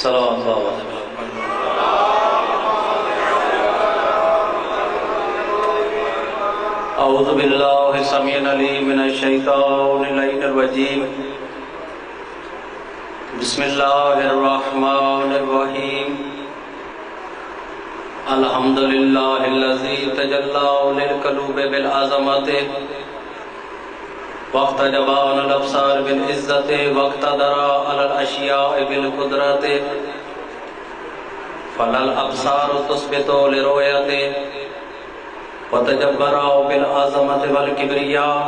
صلوات اللہ علیہ۔ اعوذ باللہ السمیع العلیم من الشیطان اللعین الرجیم، بسم اللہ الرحمن الرحیم۔ الحمدللہ الذی تجلی للقلوب بالعظمت واقتجب عن الابصار بالعزت واقتدر علی الاشیاء بالقدرت فللابصار تثبت لرؤیت وتجبر بالعظمت والکبریاء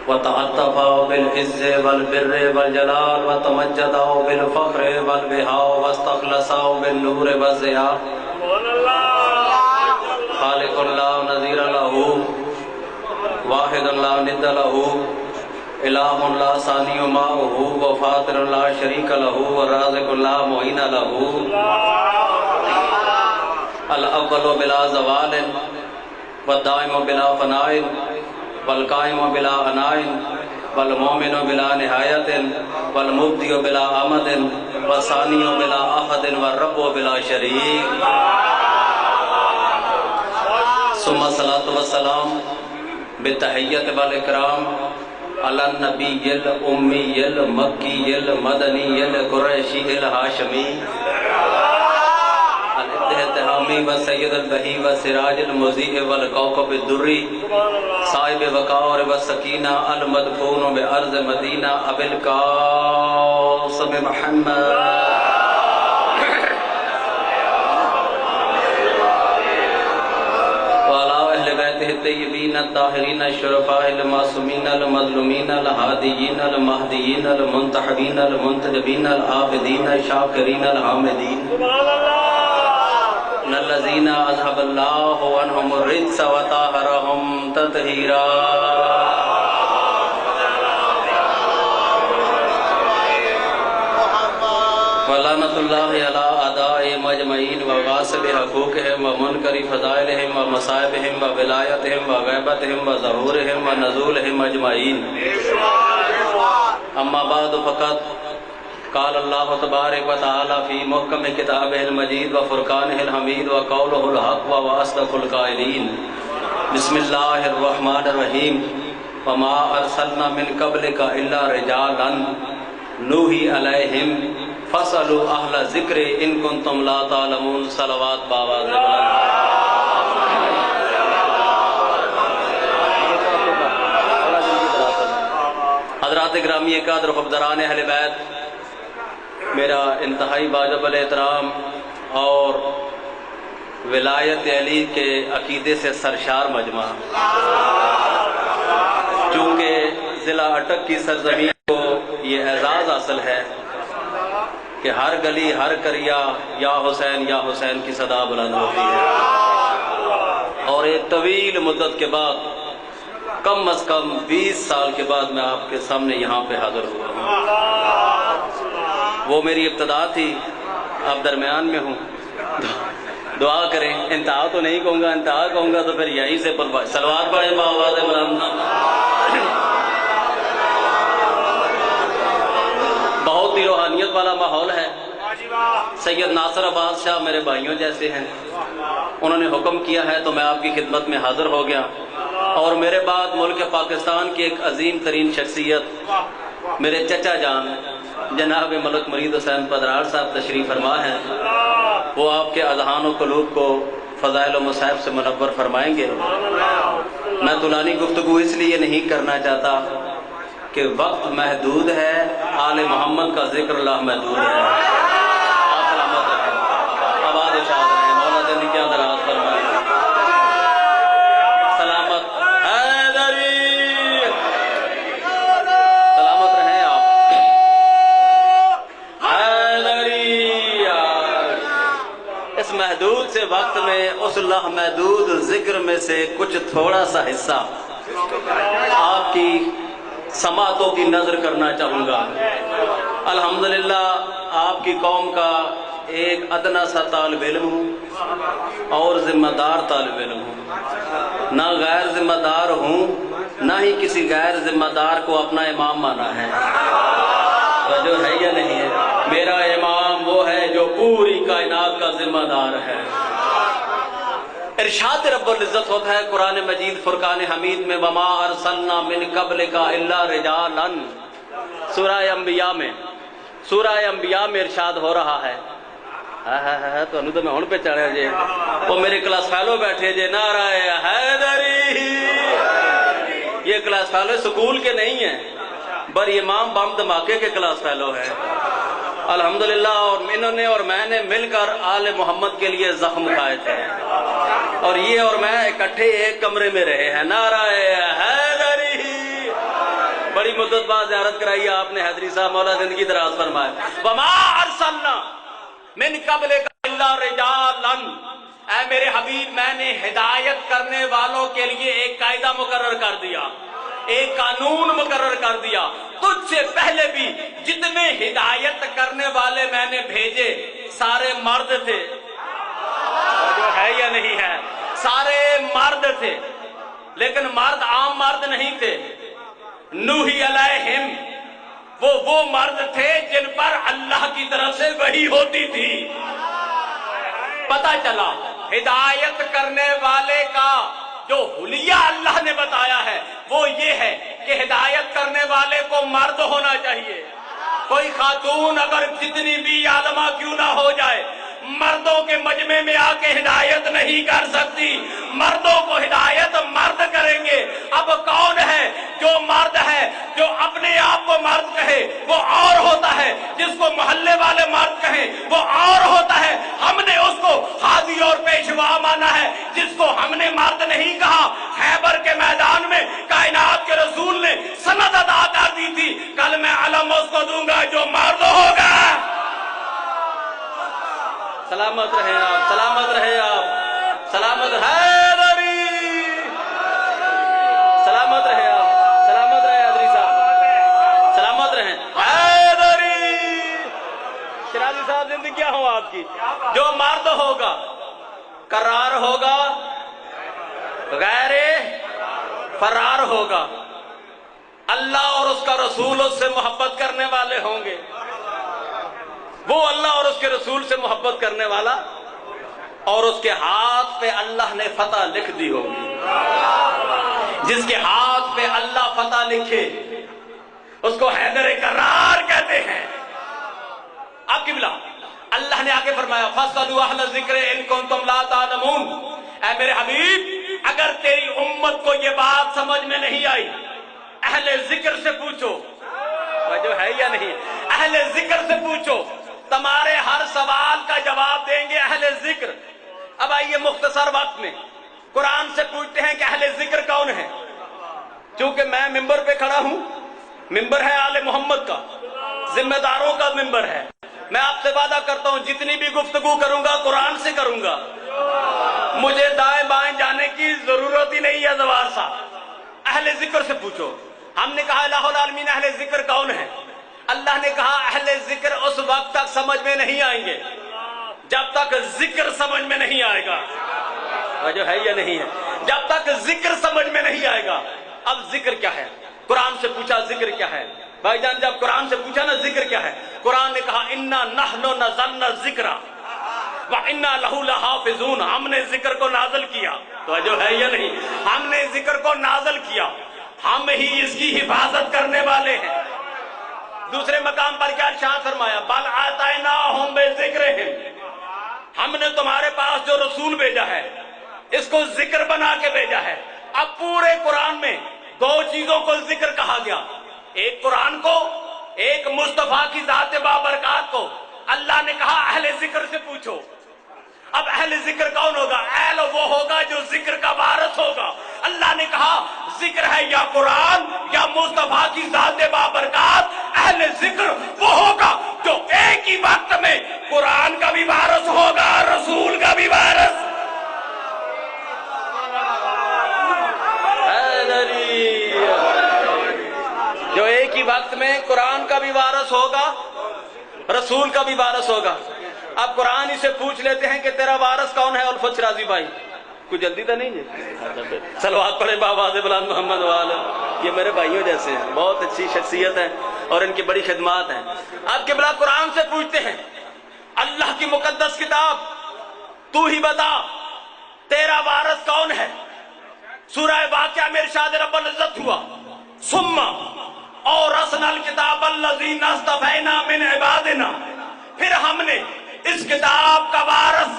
وتعطف بالعز والبر والجلال وتمجد بالفخر والبهاء واستخلص بالنور والضیاء، خالق لا نظیر له، واحد لا ند له، الہ لا ثانی معه، وفاطر لا شریک له، ورازق لا معین له، الاول بلا زوال والدائم بلا فناء والقائم بلا عناء والمؤمن بلا نہایت والمبدی بلا آمد والثانی بلا احد والرب بلا شریک، ثم الصلاة والسلام بالتحیت والاکرام علی النبی الامی المکی المدنی القریشی الہاشمی الاتحامی والسید البہی والسراج المضیء والکوکب الدری صاحب وقار والسکینہ المدفون بارض مدینہ ابی القاسم محمد الطیبین الطاہرین الشرفاء المعصومین المظلومین الہادیین المہدیین المنتخبین المنتجبین العابدین الشاکرین الحامدین الذین اذهب اللہ عنہم الرجس وطہرہم تطہیرا۔ ولعنۃ اللہ علی اعداء مجمعین وغاصب حقوقہم ومنکر فضائلہم ومصائبہم وولایتہم وغیبتہم وظہورہم ونزولہم اجمعین۔ اما بعد فقط قال اللہ تبارک و تعالی فی محکم کتابہ المجید وفرقانہ الحمید وقولہ الحق واصدق القائلین۔ بسم اللہ الرحمن الرحیم۔ وما ارسلنا من قبلک الا رجالا نوحی علیہم فاسألوا اہل ذکر ان کنتم لا تعلمون۔ صلوات باواز بلند۔ حضرات گرامی قدر خبدران اہل بیت، میرا انتہائی واجب الاحترام اور ولایت علی کے عقیدے سے سرشار مجمع، چونکہ ضلع اٹک کی سرزمین کو یہ اعزاز حاصل ہے کہ ہر گلی ہر قریہ یا حسین کی صدا بلند ہوتی ہے، اور ایک طویل مدت کے بعد کم از کم 20 سال کے بعد میں آپ کے سامنے یہاں پہ حاضر ہوا ہوں۔ وہ میری ابتدا تھی، اب درمیان میں ہوں، دعا کریں۔ انتہا تو نہیں کہوں گا، انتہا کہوں گا تو پھر یہیں سے صلوات پڑھیں باواز بلند۔ بہت ہی روحانیت والا ماحول ہے۔ سید ناصر عباس شاہ میرے بھائیوں جیسے ہیں، انہوں نے حکم کیا ہے تو میں آپ کی خدمت میں حاضر ہو گیا، اور میرے بعد ملک پاکستان کی ایک عظیم ترین شخصیت میرے چچا جان جناب ملک مرید حسین پدرار صاحب تشریف فرما ہے، وہ آپ کے اذہان و قلوب کو فضائل و مصائب سے منور فرمائیں گے۔ میں طولانی گفتگو اس لیے نہیں کرنا چاہتا کہ وقت محدود ہے، آل محمد کا ذکر اللہ محدود ہے۔ آپ سلامت رہیں، آباد اشاد رہیں، مولا زندگی کیا دراز فرمائیں۔ سلامت حیدری، سلامت رہیں آپ حیدری۔ اس محدود سے وقت میں اس اللہ محدود ذکر میں سے کچھ تھوڑا سا حصہ آپ کی سماعتوں کی نظر کرنا چاہوں گا۔ الحمدللہ آپ کی قوم کا ایک ادنا سا طالب علم ہوں اور ذمہ دار طالب علم ہوں، نہ غیر ذمہ دار ہوں، نہ ہی کسی غیر ذمہ دار کو اپنا امام مانا ہے۔ تو جو ہے یا نہیں ہے، میرا امام پوری کائنات کا ذمہ دار ہے۔ ارشاد رب العزت ہوتا ہے قرآن مجید فرقان حمید میں وما ارسلنا من قبلک الا رجالا، سورہ انبیاء میں ارشاد ہو رہا ہے۔ تو میں ہن پہ چڑھے جے وہ میرے کلاس فیلو بیٹھے جے نعرہ حیدری، یہ کلاس فیلو سکول کے نہیں ہیں، بر امام بم دھماکے کے کلاس فیلو ہے الحمدللہ۔ اور انہوں نے اور میں نے مل کر آل محمد کے لیے زخم کھائے تھے، اور یہ اور میں اکٹھے ایک کمرے میں رہے ہیں۔ نعرہ حیدری، بڑی مدت بعد زیارت کرائی آپ نے حیدری صاحب، مولا زندگی دراز فرمائے۔ وما ارسلنا من قبلک الا رجالا، اے میرے حبیب میں نے ہدایت کرنے والوں کے لیے ایک قاعدہ مقرر کر دیا، ایک قانون مقرر کر دیا۔ تجھ سے پہلے بھی جتنے ہدایت کرنے والے میں نے بھیجے سارے مرد تھے، جو ہے یا نہیں ہے، سارے مرد تھے، لیکن مرد عام مرد نہیں تھے۔ نوحی علیہم وہ مرد تھے جن پر اللہ کی طرف سے وحی ہوتی تھی۔ پتہ چلا ہدایت کرنے والے کا جو حلیہ اللہ نے بتایا ہے وہ یہ ہے کہ ہدایت کرنے والے کو مرد ہونا چاہیے۔ کوئی خاتون اگر جتنی بھی عالمہ کیوں نہ ہو جائے مردوں کے مجمع میں آ کے ہدایت نہیں کر سکتی، مردوں کو ہدایت مرد کریں گے۔ اب کون ہے جو مرد ہے جو اپنے آپ کو مرد کہے وہ اور ہوتا ہے، جس کو محلے والے مرد کہیں وہ اور ہوتا ہے۔ ہم نے اس کو حاجی اور پیشوا مانا ہے، جس کو ہم نے مرد نہیں کہا۔ خیبر کے میدان میں کائنات کے رسول نے سند ادا کر دی تھی، کل میں علم اس کو دوں گا جو مرد ہوگا۔ سلامت رہے آپ، سلامت رہے آپ، سلامت حیدری، سلامت رہے آپ، سلامت رہے حیدری صاحب، سلامت رہے حیدری۔ شیرازی صاحب زندگی کیا ہو آپ کی؟ جو مرد ہوگا قرار ہوگا، غیر فرار ہوگا، اللہ اور اس کا رسول اس سے محبت کرنے والے ہوں گے، وہ اللہ اور اس کے رسول سے محبت کرنے والا، اور اس کے ہاتھ پہ اللہ نے فتح لکھ دی ہوگی۔ جس کے ہاتھ پہ اللہ فتح لکھے اس کو حیدر کرار کہتے ہیں۔ آپ کی بلا اللہ نے آگے فرمایا فَاسْأَلُوا أَهْلَ الذِّكْرِ إِن كُنتُمْ لَا تَعْلَمُونَ، اے میرے حبیب اگر تیری امت کو یہ بات سمجھ میں نہیں آئی اہل ذکر سے پوچھو، جو ہے یا نہیں، اہل ذکر سے پوچھو، تمہارے ہر سوال کا جواب دیں گے اہل ذکر۔ اب آئیے مختصر وقت میں قرآن سے پوچھتے ہیں کہ اہل ذکر کون ہے۔ چونکہ میں ممبر پہ کھڑا ہوں، ممبر ہے آل محمد کا، ذمہ داروں کا ممبر ہے، میں آپ سے وعدہ کرتا ہوں جتنی بھی گفتگو کروں گا قرآن سے کروں گا، مجھے دائیں بائیں جانے کی ضرورت ہی نہیں ہے۔ زوار صاحب اہل ذکر سے پوچھو۔ ہم نے کہا الہ العالمین اہل ذکر کون ہے؟ اللہ نے کہا اہل ذکر اس وقت تک سمجھ میں نہیں آئیں گے جب تک ذکر سمجھ میں نہیں آئے گا، جو ہے یا نہیں ہے، جب تک ذکر سمجھ میں نہیں آئے گا۔ اب ذکر کیا ہے؟ قرآن سے پوچھا ذکر کیا ہے؟ بھائی جان جب قرآن سے پوچھا نا ذکر کیا ہے، قرآن نے کہا انا نحن نزلنا الذکر وانا لہ لحافظون، ہم نے ذکر کو نازل کیا، تو جو ہے یا نہیں، ہم نے ذکر کو نازل کیا، ہم ہی اس کی حفاظت کرنے والے ہیں۔ دوسرے مقام پر کیا ارشاد فرمایا بل آتیناہم بذکرہم، ہم نے تمہارے پاس جو رسول بھیجا ہے اس کو ذکر بنا کے بھیجا ہے۔ اب پورے قرآن میں دو چیزوں کو ذکر کہا گیا، ایک قرآن کو، ایک مصطفیٰ کی ذات بابرکات کو۔ اللہ نے کہا اہل ذکر سے پوچھو۔ اب اہل ذکر کون ہوگا؟ اہل وہ ہوگا جو ذکر کا وارث ہوگا۔ اللہ نے کہا ذکر ہے یا قرآن یا مصطفیٰ کی ذات بابرکات، اہل ذکر وہ ہوگا جو ایک ہی وقت میں قرآن کا بھی وارث ہوگا، رسول کا بھی وارث۔ جو ایک ہی وقت میں قرآن کا بھی وارث ہوگا، رسول کا بھی وارث ہوگا۔ اب قرآن ہی سے پوچھ لیتے ہیں کہ تیرا وارث کون ہے الفت شرازی بھائی؟ کوئی جلدی تو نہیں ہے؟ صلوات پڑھیں بآواز بلند محمد وآلہ۔ یہ میرے بھائیوں جیسے ہیں، بہت اچھی شخصیت ہے اور ان کی بڑی خدمات ہیں۔ اب قبلہ قرآن سے پوچھتے ہیں، اللہ کی مقدس کتاب تو ہی بتا تیرا وارث کون ہے؟ سورہ واقعہ میں ارشاد رب العزت ہوا ثم اورثنا الکتاب الذین اصطفینا من عبادنا، پھر ہم نے اس کتاب کا وارث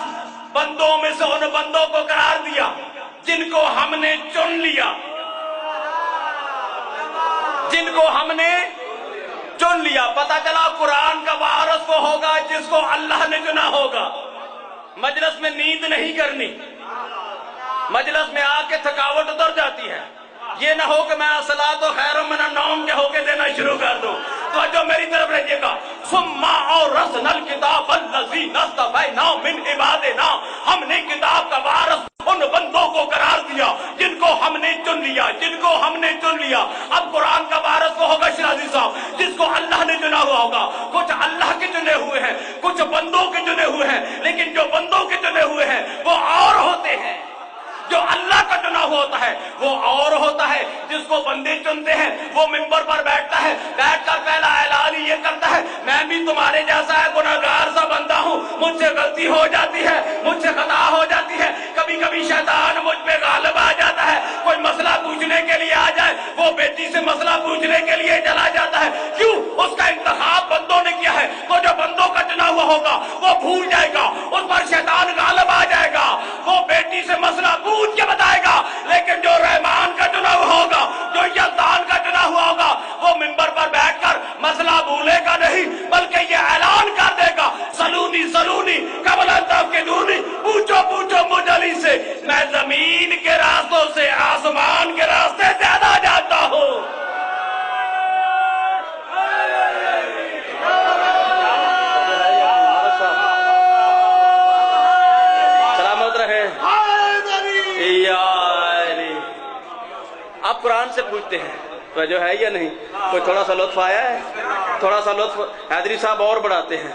بندوں میں سے ان بندوں کو قرار دیا جن کو ہم نے چن لیا، جن کو ہم نے چن لیا۔ پتہ چلا قرآن کا وارث وہ ہوگا جس کو اللہ نے چنا ہوگا۔ مجلس میں نیند نہیں کرنی، مجلس میں آ کے تھکاوٹ اتر جاتی ہے، یہ نہ ہو کہ میں الصلاۃ خیر من النوم کے ہو کے دینا شروع کر دوں۔ تو جو میری طرف رہیے گا ثم اورثنا الکتاب الذین اصطفینا من عبادنا، ہم نے کتاب کا وارث ان بندوں کو قرار دیا جن کو ہم نے چن لیا، جن کو ہم نے چن لیا۔ اب قرآن کا وارث وہ ہوگا شرازی صاحب جس کو اللہ نے چنا ہوا ہوگا۔ کچھ اللہ کے چنے ہوئے ہیں، کچھ بندوں کے چنے ہوئے ہیں، لیکن جو بندوں کے چنے ہوئے ہیں وہ اور ہوتے ہیں، جو اللہ کا چنا ہوا ہوتا ہے وہ اور ہوتا ہے۔ جس کو بندے چنتے ہیں وہ منبر پر بیٹھتا ہے، بیٹھ کر پہلا اعلان یہ کرتا ہے میں بھی تمہارے جیسا ہے، گناہگار سا بندہ ہوں، مجھ سے غلطی ہو جاتی ہے، مجھ سے خطا ہو جاتی ہے، کبھی کبھی شیطان مجھ پہ غالب آ جاتا ہے، کوئی مسئلہ پوچھنے کے لیے آ جائے وہ بیٹی سے مسئلہ پوچھنے کے لیے چلا جاتا ہے۔ کیوں؟ اس کا انتخاب بندوں نے کیا ہے، تو جو بندوں کا چنا ہوا ہوگا وہ بھول جائے گا، اس پر شیطان غالب آ جائے گا، وہ بیٹی سے مسئلہ پوچھ کے بتائے گا۔ لیکن جو رحمان کا چنا ہوا ہوگا، جو یزدان کا چنا ہوا ہوگا، وہ منبر پر بیٹھ کر مسئلہ بھولے گا نہیں، بلکہ یہ اعلان کر دے گا سلونی سلونی قبل ان تفقدونی، پوچھو پوچھو مجھ علی سے، میں زمین کے راستوں سے آسمان کے راستے زیادہ جانتا ہوں۔ سلامت رہے۔ آپ قرآن سے پوچھتے ہیں تو جو ہے یا نہیں؟ کوئی تھوڑا سا لطف آیا ہے؟ تھوڑا سا لطف حیدری صاحب اور بڑھاتے ہیں۔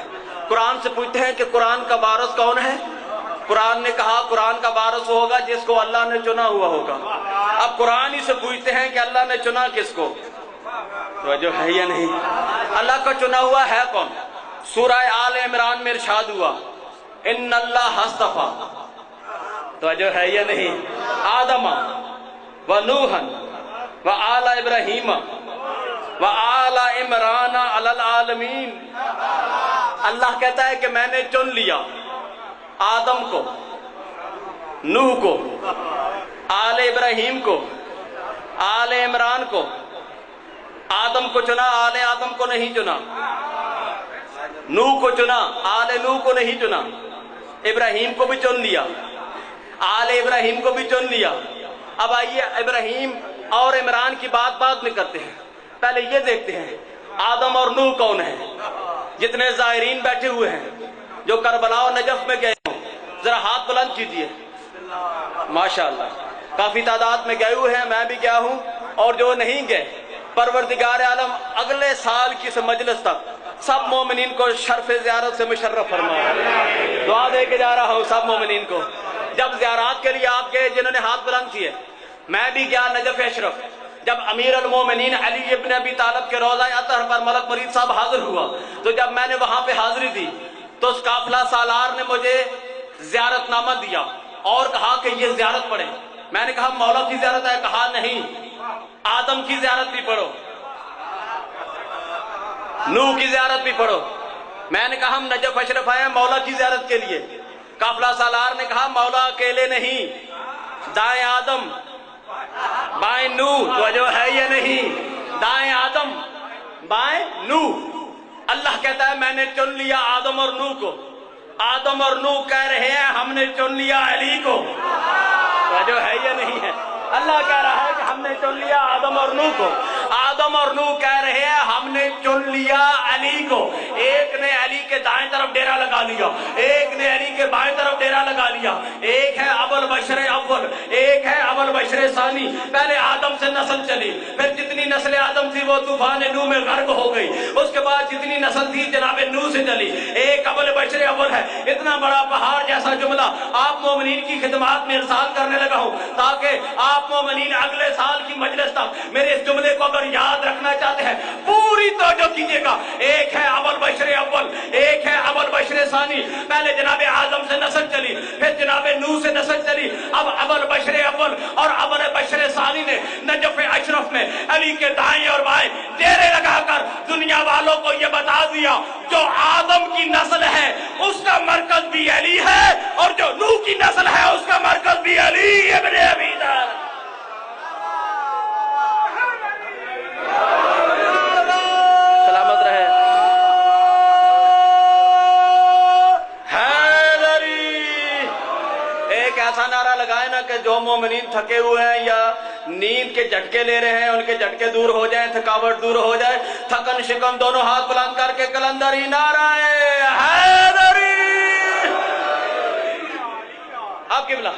قرآن سے پوچھتے ہیں کہ قرآن کا وارث کون ہے؟ قرآن نے کہا قرآن کا وارث ہوگا جس کو اللہ نے چنا ہوا ہوگا۔ اب قرآن ہی سے پوچھتے ہیں کہ اللہ نے چنا کس کو؟ تو جو ہے یا نہیں؟ اللہ کا چنا ہوا ہے کون؟ سورہ آل عمران میں ارشاد ہوا ان اللہ اصطفیٰ، تو جو ہے یا نہیں؟ آدم و نوحن و آل ابراہیم و آل عمران علی العالمین۔ اللہ کہتا ہے کہ میں نے چن لیا آدم کو، نوح کو، آل ابراہیم کو، آل عمران کو۔ آدم کو چنا، آل آدم کو نہیں چنا۔ نوح کو چنا، آل نوح کو نہیں چنا۔ ابراہیم کو بھی چن لیا، آل ابراہیم کو بھی چن لیا۔ اب آئیے ابراہیم اور عمران کی بات بعد میں کرتے ہیں، پہلے یہ دیکھتے ہیں آدم اور نوح کون ہیں۔ جتنے زائرین بیٹھے ہوئے ہیں جو کربلا و نجف میں گئے ہوں ذرا ہاتھ بلند کیجئے۔ ماشاءاللہ کافی تعداد میں گئے ہوئے ہیں، میں بھی گیا ہوں، اور جو نہیں گئے پروردگار عالم اگلے سال کی اس مجلس تک سب مومنین کو شرف زیارت سے مشرف فرمائے۔ دعا دے کے جا رہا ہوں سب مومنین کو۔ جب زیارات کے لیے آپ گئے جنہوں نے ہاتھ بلند کیے، میں بھی گیا نجف اشرف، جب امیر المومنین علی ابن ابی طالب کے روضہ اطہر پر ملک مرید صاحب حاضر ہوا، تو جب میں نے وہاں پہ حاضری دی تو اس قافلہ سالار نے مجھے زیارت نامہ دیا اور کہا کہ یہ زیارت پڑھیں۔ میں نے کہا مولا کی زیارت ہے؟ کہا نہیں، آدم کی زیارت بھی پڑھو، نوح کی زیارت بھی پڑھو۔ میں نے کہا ہم نجف اشرف آئے ہیں مولا کی زیارت کے لیے۔ قافلہ سالار نے کہا مولا اکیلے نہیں، دائیں آدم بائیں نوح، تو جو ہے یہ نہیں، دائیں آدم بائیں نوح۔ اللہ کہتا ہے میں نے چن لیا آدم اور نوح کو۔ آدم اور نوح کہہ رہے ہیں ہم نے چن لیا علی کو، تو جو ہے یہ نہیں ہے۔ اللہ کہہ رہا ہے کہ ہم نے چن لیا آدم اور نوح کو۔ آدم اور نوح کہہ رہے ہیں ہم نے چن لیا علی کو۔ ایک نے علی کے دائیں طرف ڈیرا لگا لیا، ایک نے علی کے بائیں طرف ڈیرا لگا لیا۔ ایک ہے ابو البشر اول، ایک ہے ابو البشر ثانی۔ پہلے آدم سے نسل چلی، پھر جتنی نسل آدم تھی وہ طوفان نوح میں غرق ہو گئی۔ اس کے بعد جتنی نسل تھی جناب نوح سے چلی۔ ایک ابو البشر اول ہے۔ اتنا بڑا پہاڑ جیسا جملہ آپ مومنین کی خدمات میں ارسال کرنے لگا ہوں تاکہ آپ مومنین اگلے سال کی مجلس تک میرے اس جملے کو اگر یاد رکھنا چاہتے ہیں پوری توجہ کیجئے گا۔ ایک ہے ابو البشر اول، ایک ہے ابو البشر ثانی، پہلے جناب آدم سے نسل چلی، پھر جناب نوح سے نسل چلی، اب ابل بشر اول اور ابل بشر ثانی نے نجف اشرف میں علی کے دائیں اور بائیں ڈیرے لگا کر دنیا والوں کو یہ بتا دیا جو آدم کی نسل ہے اس کا مرکز بھی علی ہے، اور جو نوح کی نسل ہے اس کا مرکز بھی علی ابن ابی طالب۔ سلامت رہے۔ ایسا نعرہ لگائے نا کہ جو مومنین تھکے ہوئے ہیں یا نیند کے جھٹکے لے رہے ہیں ان کے جھٹکے دور ہو جائیں، تھکاوٹ دور ہو جائے، تھکن شکم دونوں ہاتھ بلند کر کے کلندری نعرہ حیدری۔ آپ قبلہ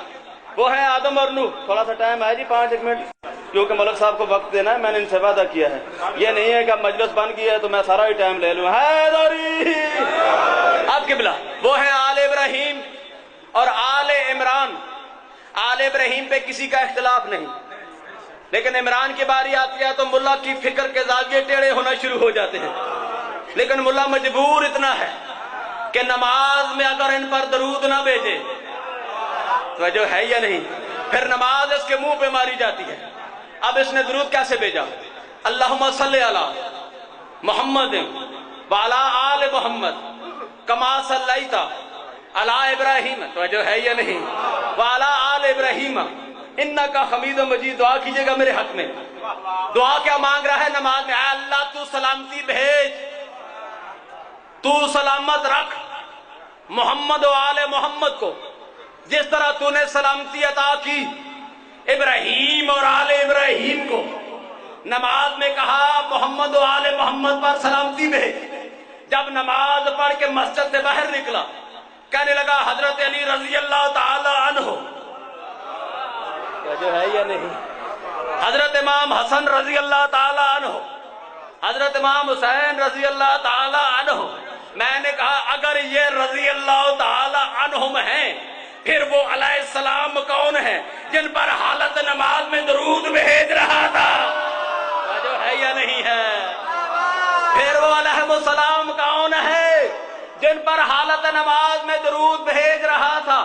وہ ہے آدم اور نوح۔ تھوڑا سا ٹائم ہے جی، 5 منٹ، کیونکہ ملک صاحب کو وقت دینا ہے، میں نے ان سے وعدہ کیا ہے، یہ نہیں ہے کہ اب مجلس بن گئی ہے تو میں سارا ہی ٹائم لے لوں۔ حیدری۔ آپ قبلہ وہ ہے آل ابراہیم اور آل عمران۔ آل ابراہیم پہ کسی کا اختلاف نہیں، لیکن عمران کی باری آتی ہے تو ملا کی فکر کے زاویے ٹیڑھے ہونا شروع ہو جاتے ہیں، لیکن ملا مجبور اتنا ہے کہ نماز میں اگر ان پر درود نہ بھیجے تو جو ہے یا نہیں، پھر نماز اس کے منہ پہ ماری جاتی ہے۔ اب اس نے درود کیسے بھیجا؟ اللہم صلی علی محمد وعلی آل محمد کما صلیت علی ابراہیم، تو جو ہے یا نہیں، وعلی آل ابراہیم انکا حمید مجید۔ دعا کیجئے گا میرے حق میں۔ دعا کیا مانگ رہا ہے نماز میں؟ اے اللہ تو سلامتی بھیج، تو سلامت رکھ محمد و آل محمد کو، جس طرح تو نے سلامتی عطا کی ابراہیم اور آل ابراہیم کو۔ نماز میں کہا محمد و آل محمد پر سلامتی بھیج۔ جب نماز پڑھ کے مسجد سے باہر نکلا کہنے لگا حضرت علی رضی اللہ تعالی عنہ، کیا جو ہے یا نہیں، حضرت امام حسن رضی اللہ تعالی عنہ، حضرت امام حسین رضی اللہ تعالی عنہ۔ میں نے کہا اگر یہ رضی اللہ تعالی عنہم ہیں پھر وہ علیہ السلام کون ہیں جن پر حالت نماز میں درود بھیج رہا تھا؟ کیا جو ہے یا نہیں ہے؟ پھر وہ علیہ السلام کون ہے جن پر حالت نماز میں درود بھیج رہا تھا؟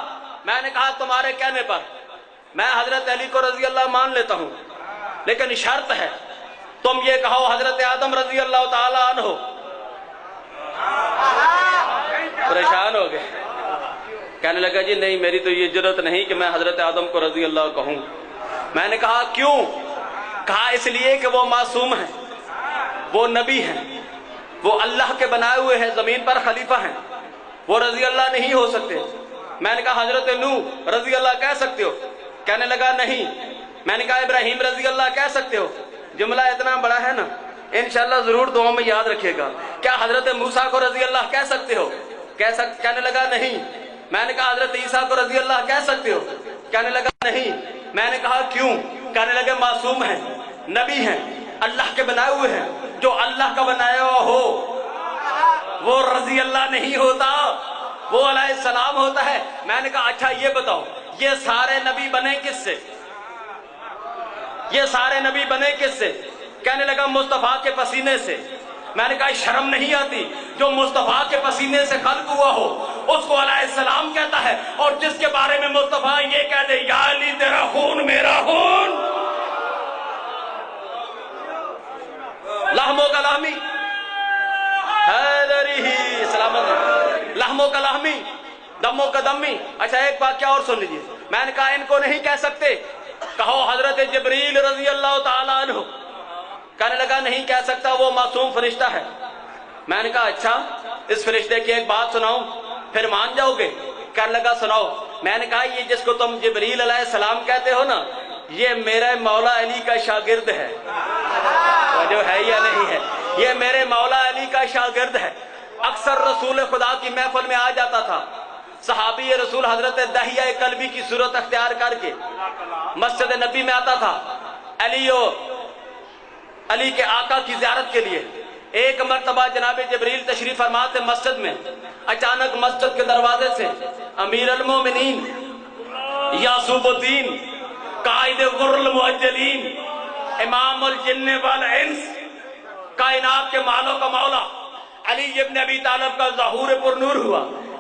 میں نے کہا تمہارے کہنے پر میں حضرت علی کو رضی اللہ مان لیتا ہوں، لیکن شرط ہے تم یہ کہو حضرت آدم رضی اللہ تعالی عنہ۔ پریشان ہو گئے، کہنے لگا جی نہیں میری تو یہ جرت نہیں کہ میں حضرت آدم کو رضی اللہ کہوں۔ میں نے کہا کیوں؟ کہا اس لیے کہ وہ معصوم ہیں، وہ نبی ہیں، وہ اللہ کے بنائے ہوئے ہیں، زمین پر خلیفہ ہیں، وہ رضی اللہ نہیں ہو سکتے۔ میں نے کہا حضرت نوح رضی اللہ کہہ سکتے ہو؟ کہنے لگا نہیں۔ میں نے کہا ابراہیم رضی اللہ کہہ سکتے ہو؟ جملہ اتنا بڑا ہے نا، انشاءاللہ ضرور دعاؤں میں یاد رکھے گا۔ کیا حضرت موسیٰ کو رضی اللہ کہہ سکتے ہو؟ کہنے لگا نہیں۔ میں نے کہا حضرت عیسیٰ کو رضی اللہ کہہ سکتے ہو؟ کہنے لگا نہیں۔ میں نے کہا کیوں؟ کہنے لگے معصوم ہیں، نبی ہیں، اللہ کے بنائے ہوئے ہیں، جو اللہ کا بنایا ہوا ہو وہ رضی اللہ نہیں ہوتا، وہ علیہ السلام ہوتا ہے۔ میں نے کہا اچھا یہ بتاؤ یہ سارے نبی بنے کس سے؟ یہ سارے نبی بنے کس سے؟ کہنے لگا مصطفیٰ کے پسینے سے۔ میں نے کہا شرم نہیں آتی؟ جو مصطفیٰ کے پسینے سے خلق ہوا ہو اس کو علیہ السلام کہتا ہے، اور جس کے بارے میں مصطفیٰ یہ کہہ دے یا علی تیرا خون میرا خون، لحم و کلامی حیدری، سلامت، لحم و کلامی، دم و قدمی۔ اچھا ایک بات کیا اور سن لیجیے، میں نے کہا ان کو نہیں کہہ سکتے؟ کہو حضرت جبریل رضی اللہ تعالی عنہ۔ کہنے لگا نہیں کہہ سکتا، وہ معصوم فرشتہ ہے۔ میں نے کہا اچھا اس فرشتے کی ایک بات سناؤں پھر مان جاؤ گے؟ کہنے لگا سناؤ۔ میں نے کہا یہ جس کو تم جبریل علیہ السلام کہتے ہو نا یہ میرے مولا علی کا شاگرد ہے، جو ہے یا نہیں ہے، یہ میرے مولا علی کا شاگرد ہے۔ اکثر رسول خدا کی محفل میں آ جاتا تھا، صحابی رسول حضرت دہیہ قلبی کی صورت اختیار کر کے مسجد نبی میں آتا تھا علی کے آقا کی زیارت کے لیے۔ ایک مرتبہ جناب جبریل تشریف فرما تھے مسجد میں، اچانک مسجد کے دروازے سے امیر المومنین یعقوب الدین قائد غر المعجلین امام الجن والانس کائنات کے مالوں کا مولا علی ابن ابی طالب کا ظہور پر نور ہوا۔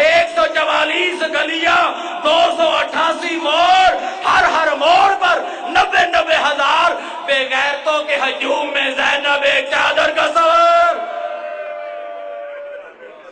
144 رزق لیا